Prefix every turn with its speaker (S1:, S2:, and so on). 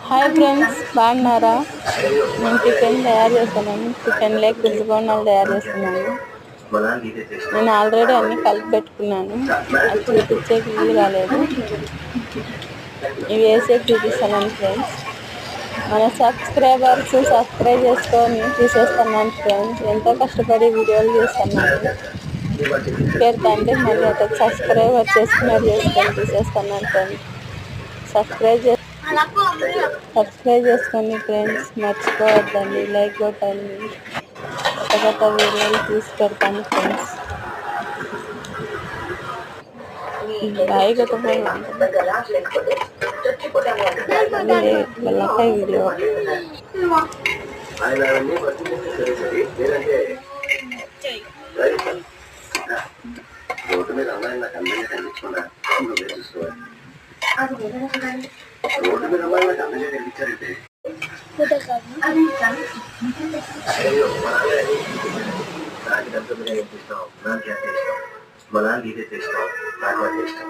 S1: Hi friends, బాగున్నారా? నేను chicken తయారు చేస్తున్నాను. చికెన్ లెగ్ గుడ్డు బోనాలు తయారు చేస్తున్నాను. నేను ఆల్రెడీ అన్నీ కలిపి పెట్టుకున్నాను. అది చూపించేకి వీలు కాలేదు. ఇవి వేసేకి చూపిస్తున్నాను ఫ్రెండ్స్. మన సబ్స్క్రైబర్స్ సబ్స్క్రైబ్ చేసుకొని తీసేస్తున్నాను ఫ్రెండ్స్. ఎంతో కష్టపడి వీడియోలు చేస్తున్నాను. పేరు తండ్రి మళ్ళీ అతను సబ్స్క్రైబర్ చేసుకున్నారు చేసుకొని తీసేస్తున్నాను ఫ్రెండ్స్. సబ్స్క్రైబ్ చేసుకోండి ఫ్రెండ్స్, మర్చిపోవద్దండి. లైక్ కొట్టండి. కొత్త కొత్త వీడియోలు తీసి పెడతాను ఫ్రెండ్స్. లైక్ వెళ్ళకాయ వీడియో రోడ్డు మీద అమ్మాయిని నాకు అందంగా కనిపించకుండా రోడ్డు మీద అమ్మాయిని నాకు అందంగా కనిపించారంటే నాకు ఇష్టం, నాకు ఎంత ఇష్టం, మా నాన్న ఇదే ఇష్టం, నాకు అంటే ఇష్టం.